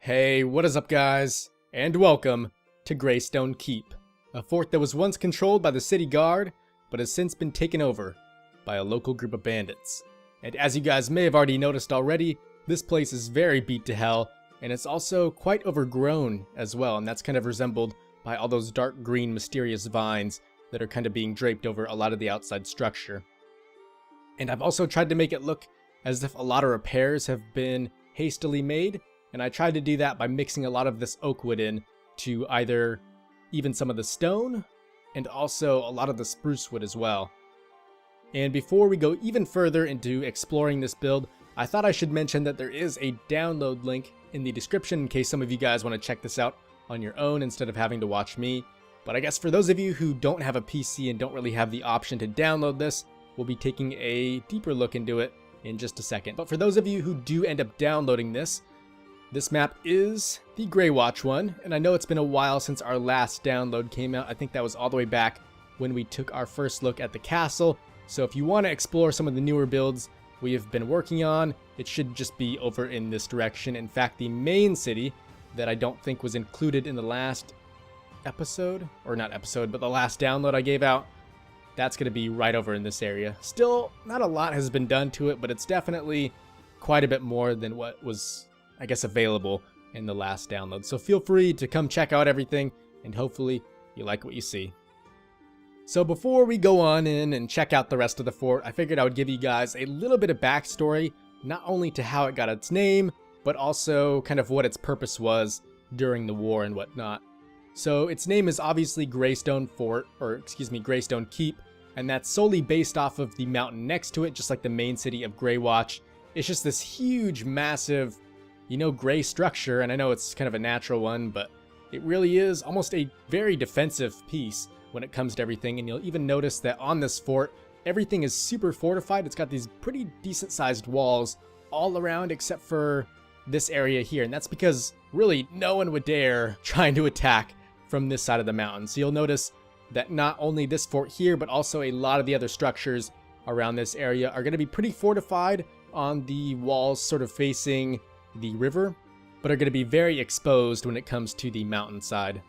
Hey, what is up guys? And welcome to Graystone Keep, a fort that was once controlled by the city guard, but has since been taken over by a local group of bandits. And as you guys may have already noticed already, this place is very beat to hell, and it's also quite overgrown as well, and that's kind of resembled by all those dark green mysterious vines that are kind of being draped over a lot of the outside structure. And I've also tried to make it look as if a lot of repairs have been hastily made, and I tried to do that by mixing a lot of this oak wood in to either even some of the stone and also a lot of the spruce wood as well. And before we go even further into exploring this build, I thought I should mention that there is a download link in the description in case some of you guys want to check this out on your own instead of having to watch me. But I guess for those of you who don't have a PC and don't really have the option to download this, we'll be taking a deeper look into it in just a second. But for those of you who do end up downloading this map is the Graywatch one, and I know it's been a while since our last download came out. I think that was all the way back when we took our first look at the castle. So if you want to explore some of the newer builds we have been working on, it should just be over in this direction. In fact, the main city that I don't think was included in the last episode, or not episode, but the last download I gave out, that's going to be right over in this area. Still, not a lot has been done to it, but it's definitely quite a bit more than what was, I guess, available in the last download. So feel free to come check out everything, and hopefully you like what you see. So before we go on in and check out the rest of the fort, I figured I would give you guys a little bit of backstory, not only to how it got its name, but also kind of what its purpose was during the war and whatnot. So its name is obviously Graystone Fort, or excuse me, Graystone Keep, and that's solely based off of the mountain next to it, just like the main city of Graywatch. It's just this huge, massive, gray structure, and I know it's kind of a natural one, but it really is almost a very defensive piece when it comes to everything. And you'll even notice that on this fort, everything is super fortified. It's got these pretty decent sized walls all around except for this area here, and that's because really no one would dare trying to attack from this side of the mountain. So you'll notice that not only this fort here, but also a lot of the other structures around this area are going to be pretty fortified on the walls sort of facing the river, but are going to be very exposed when it comes to the mountainside.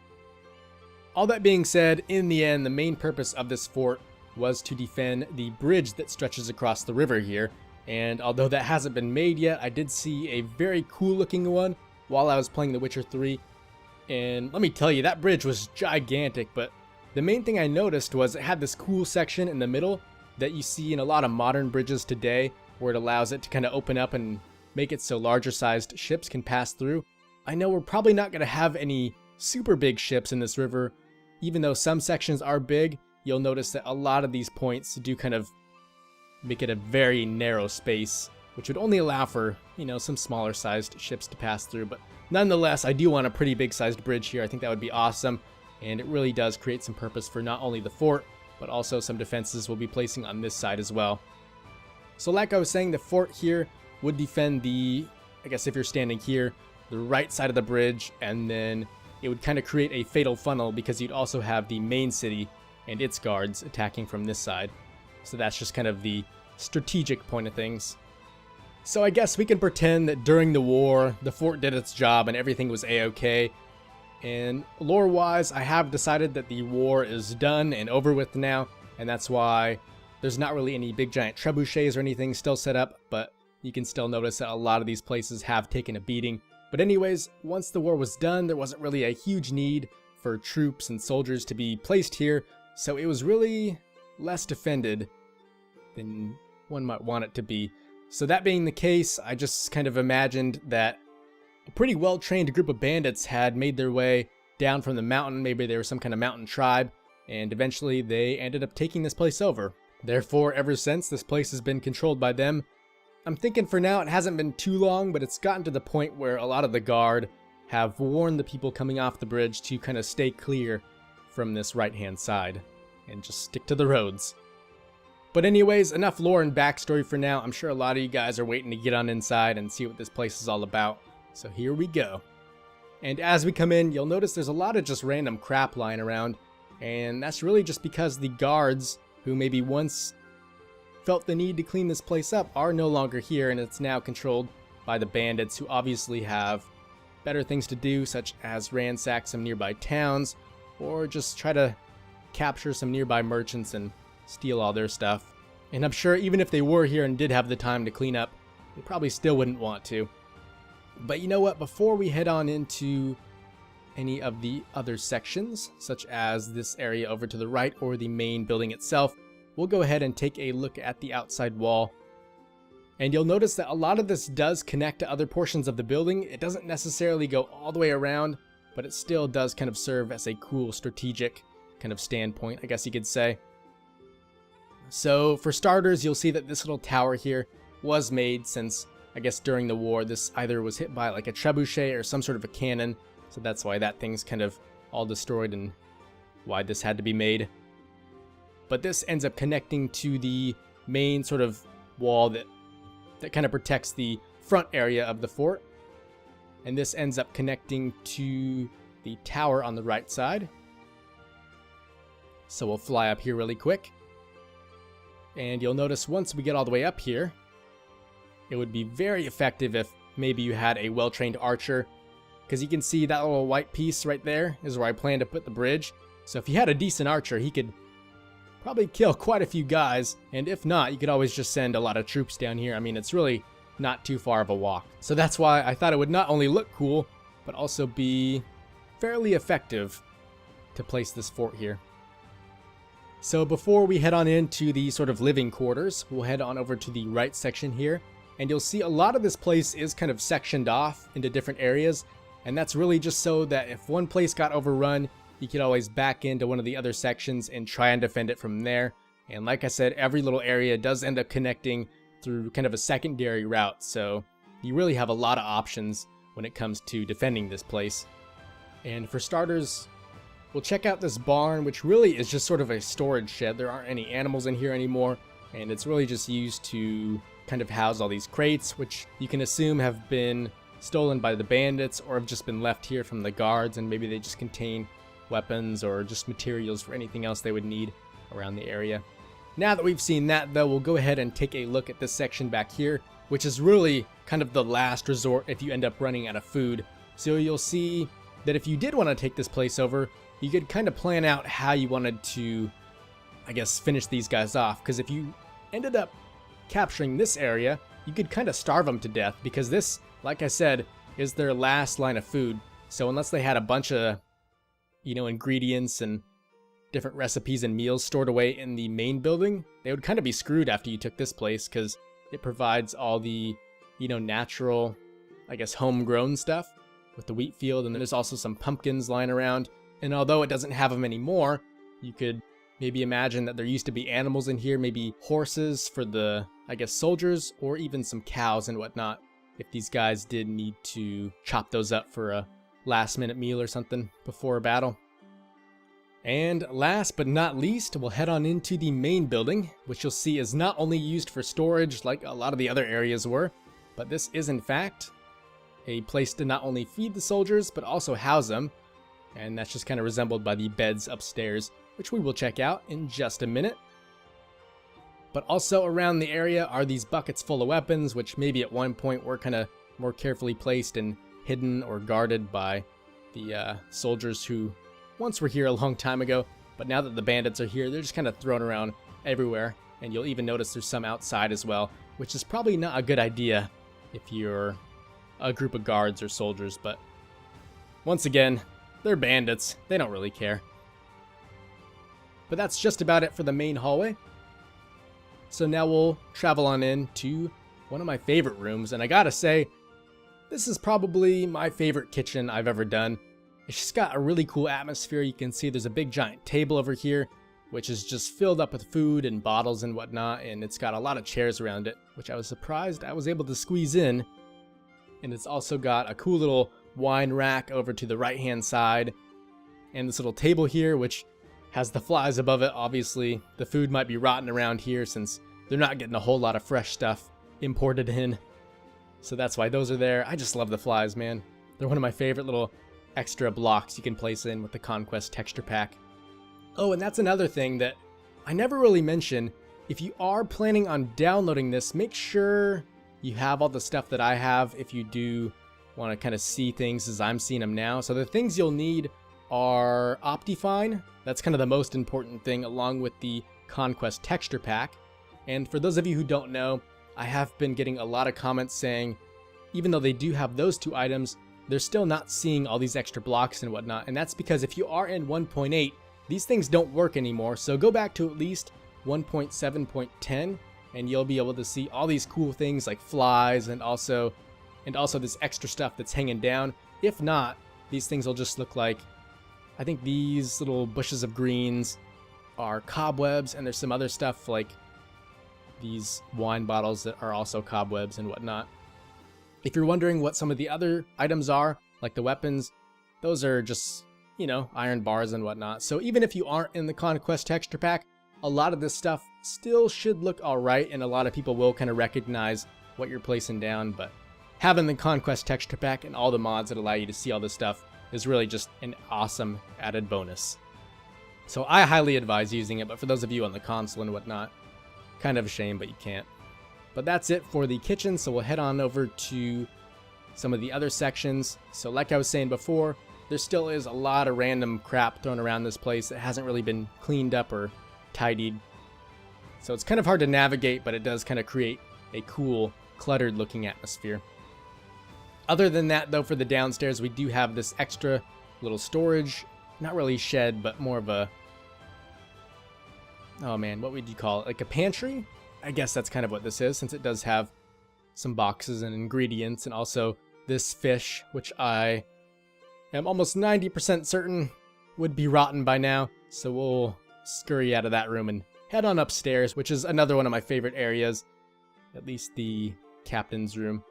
All that being said, in the end, the main purpose of this fort was to defend the bridge that stretches across the river here, and although that hasn't been made yet, I did see a very cool looking one while I was playing The Witcher 3, and let me tell you, that bridge was gigantic. But the main thing I noticed was it had this cool section in the middle that you see in a lot of modern bridges today, where it allows it to kind of open up and make it so larger sized ships can pass through. I know we're probably not going to have any super big ships in this river. Even though some sections are big, you'll notice that a lot of these points do kind of make it a very narrow space, which would only allow for, some smaller sized ships to pass through. But nonetheless, I do want a pretty big sized bridge here. I think that would be awesome, and it really does create some purpose for not only the fort, but also some defenses we'll be placing on this side as well. So like I was saying, the fort here would defend the, I guess if you're standing here, the right side of the bridge, and then it would kind of create a fatal funnel because you'd also have the main city and its guards attacking from this side. So that's just kind of the strategic point of things. So I guess we can pretend that during the war, the fort did its job and everything was a-okay. And lore-wise, I have decided that the war is done and over with now, and that's why there's not really any big giant trebuchets or anything still set up, but you can still notice that a lot of these places have taken a beating. But anyways, once the war was done, there wasn't really a huge need for troops and soldiers to be placed here, so it was really less defended than one might want it to be. So that being the case, I just kind of imagined that a pretty well-trained group of bandits had made their way down from the mountain. Maybe they were some kind of mountain tribe, and eventually they ended up taking this place over. Therefore, ever since, this place has been controlled by them. I'm thinking for now it hasn't been too long, but it's gotten to the point where a lot of the guard have warned the people coming off the bridge to kind of stay clear from this right-hand side and just stick to the roads. But anyways, enough lore and backstory for now. I'm sure a lot of you guys are waiting to get on inside and see what this place is all about. So here we go. And as we come in, you'll notice there's a lot of just random crap lying around, and that's really just because the guards who maybe once felt the need to clean this place up are no longer here, and it's now controlled by the bandits, who obviously have better things to do, such as ransack some nearby towns, or just try to capture some nearby merchants and steal all their stuff. And I'm sure even if they were here and did have the time to clean up, they probably still wouldn't want to. But you know what, before we head on into any of the other sections, such as this area over to the right or the main building itself, we'll go ahead and take a look at the outside wall. And you'll notice that a lot of this does connect to other portions of the building. It doesn't necessarily go all the way around, but it still does kind of serve as a cool strategic kind of standpoint, I guess you could say. So for starters, you'll see that this little tower here was made since, I guess, during the war. This either was hit by like a trebuchet or some sort of a cannon, so that's why that thing's kind of all destroyed and why this had to be made. But this ends up connecting to the main sort of wall that kind of protects the front area of the fort. And this ends up connecting to the tower on the right side. So we'll fly up here really quick. And you'll notice once we get all the way up here, it would be very effective if maybe you had a well-trained archer, because you can see that little white piece right there is where I plan to put the bridge. So if you had a decent archer, he could probably kill quite a few guys, and if not, you could always just send a lot of troops down here. I mean, it's really not too far of a walk. So that's why I thought it would not only look cool, but also be fairly effective to place this fort here. So before we head on into the sort of living quarters, we'll head on over to the right section here, and you'll see a lot of this place is kind of sectioned off into different areas, and that's really just so that if one place got overrun, you could always back into one of the other sections and try and defend it from there. And like I said, every little area does end up connecting through kind of a secondary route, so you really have a lot of options when it comes to defending this place. And for starters, we'll check out this barn, which really is just sort of a storage shed. There aren't any animals in here anymore, and it's really just used to kind of house all these crates, which you can assume have been stolen by the bandits or have just been left here from the guards, and maybe they just contain weapons or just materials for anything else they would need around the area. Now that we've seen that though, we'll go ahead and take a look at this section back here, which is really kind of the last resort if you end up running out of food. So you'll see that if you did want to take this place over, you could kind of plan out how you wanted to, I guess, finish these guys off, because if you ended up capturing this area, you could kind of starve them to death, because this, like I said, is their last line of food. So unless they had a bunch of ingredients and different recipes and meals stored away in the main building, they would kind of be screwed after you took this place, because it provides all the, natural, I guess, homegrown stuff with the wheat field, and then there's also some pumpkins lying around. And although it doesn't have them anymore, you could maybe imagine that there used to be animals in here, maybe horses for the, I guess, soldiers, or even some cows and whatnot, if these guys did need to chop those up for a last-minute meal or something before a battle. And last but not least, we'll head on into the main building, which you'll see is not only used for storage like a lot of the other areas were, but this is in fact a place to not only feed the soldiers, but also house them. And that's just kind of resembled by the beds upstairs, which we will check out in just a minute. But also around the area are these buckets full of weapons, which maybe at one point were kind of more carefully placed and hidden or guarded by the soldiers who once were here a long time ago, but now that the bandits are here, they're just kind of thrown around everywhere, and you'll even notice there's some outside as well, which is probably not a good idea if you're a group of guards or soldiers, but once again, they're bandits, they don't really care. But that's just about it for the main hallway. So now we'll travel on in to one of my favorite rooms, and I gotta say, this is probably my favorite kitchen I've ever done. It's just got a really cool atmosphere. You can see there's a big giant table over here, which is just filled up with food and bottles and whatnot, and it's got a lot of chairs around it, which I was surprised I was able to squeeze in. And it's also got a cool little wine rack over to the right hand side, and this little table here, which has the flies above it. Obviously, the food might be rotten around here since they're not getting a whole lot of fresh stuff imported in. So that's why those are there. I just love the flies, man. They're one of my favorite little extra blocks you can place in with the Conquest texture pack. Oh, and that's another thing that I never really mention. If you are planning on downloading this, make sure you have all the stuff that I have if you do want to kind of see things as I'm seeing them now. So the things you'll need are Optifine. That's kind of the most important thing, along with the Conquest Texture Pack. And for those of you who don't know, I have been getting a lot of comments saying, even though they do have those two items, they're still not seeing all these extra blocks and whatnot. And that's because if you are in 1.8, these things don't work anymore. So go back to at least 1.7.10 and you'll be able to see all these cool things like flies and also this extra stuff that's hanging down. If not, these things will just look like, I think these little bushes of greens are cobwebs, and there's some other stuff like these wine bottles that are also cobwebs and whatnot. If you're wondering what some of the other items are, like the weapons, those are just, you know, iron bars and whatnot. So even if you aren't in the Conquest Texture Pack, a lot of this stuff still should look alright, and a lot of people will kind of recognize what you're placing down. But having the Conquest Texture Pack and all the mods that allow you to see all this stuff is really just an awesome added bonus. So I highly advise using it, but for those of you on the console and whatnot, kind of a shame, but you can't. But that's it for the kitchen, so we'll head on over to some of the other sections. So like I was saying before, there still is a lot of random crap thrown around this place that hasn't really been cleaned up or tidied. So it's kind of hard to navigate, but it does kind of create a cool, cluttered looking atmosphere. Other than that though, for the downstairs, we do have this extra little storage, not really shed, but more of a, oh man, what would you call it? Like a pantry? I guess that's kind of what this is, since it does have some boxes and ingredients, and also this fish, which I am almost 90% certain would be rotten by now. So we'll scurry out of that room and head on upstairs, which is another one of my favorite areas, at least the captain's room.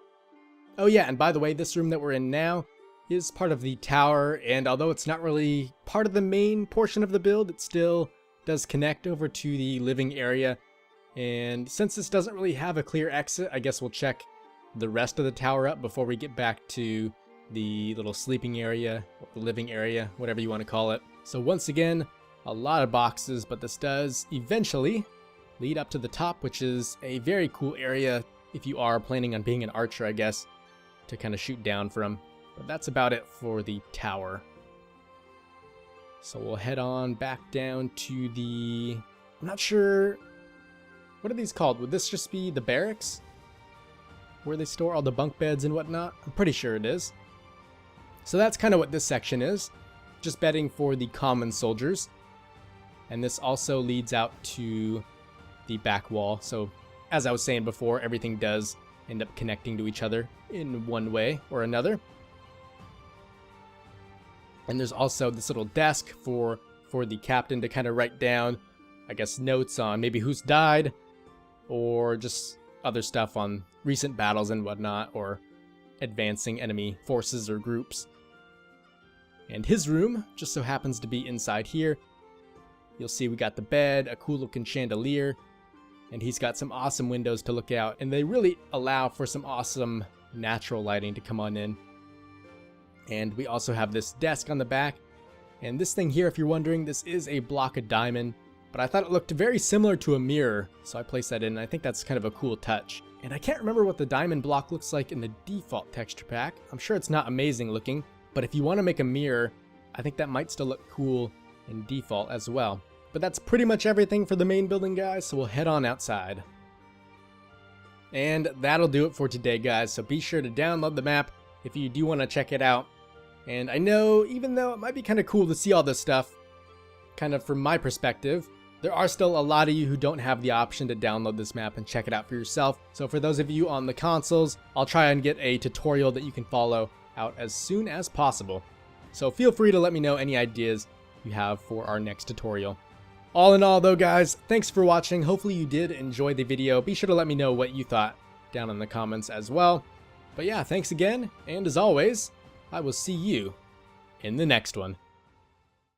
Oh yeah, and by the way, this room that we're in now is part of the tower, and although it's not really part of the main portion of the build, it still does connect over to the living area. And since this doesn't really have a clear exit, I guess we'll check the rest of the tower up before we get back to the little sleeping area, or living area, whatever you want to call it. So once again, a lot of boxes, but this does eventually lead up to the top, which is a very cool area if you are planning on being an archer, I guess, to kind of shoot down from. But that's about it for the tower. So we'll head on back down to the, I'm not sure, what are these called? Would this just be the barracks, where they store all the bunk beds and whatnot? I'm pretty sure it is. So that's kind of what this section is, just bedding for the common soldiers. And this also leads out to the back wall. So as I was saying before, everything does end up connecting to each other in one way or another. And there's also this little desk for the captain to kind of write down, I guess, notes on maybe who's died, or just other stuff on recent battles and whatnot, or advancing enemy forces or groups. And his room just so happens to be inside here. You'll see we got the bed, a cool looking chandelier, and he's got some awesome windows to look out, and they really allow for some awesome natural lighting to come on in. And we also have this desk on the back, and this thing here, if you're wondering, this is a block of diamond, but I thought it looked very similar to a mirror, so I placed that in, and I think that's kind of a cool touch. And I can't remember what the diamond block looks like in the default texture pack. I'm sure it's not amazing looking, but if you want to make a mirror, I think that might still look cool in default as well. But that's pretty much everything for the main building, guys, so we'll head on outside. And that'll do it for today, guys, so be sure to download the map if you do want to check it out. And I know, even though it might be kind of cool to see all this stuff, kind of from my perspective, there are still a lot of you who don't have the option to download this map and check it out for yourself. So for those of you on the consoles, I'll try and get a tutorial that you can follow out as soon as possible. So feel free to let me know any ideas you have for our next tutorial. All in all though, guys, thanks for watching. Hopefully you did enjoy the video. Be sure to let me know what you thought down in the comments as well. But yeah, thanks again, and as always, I will see you in the next one.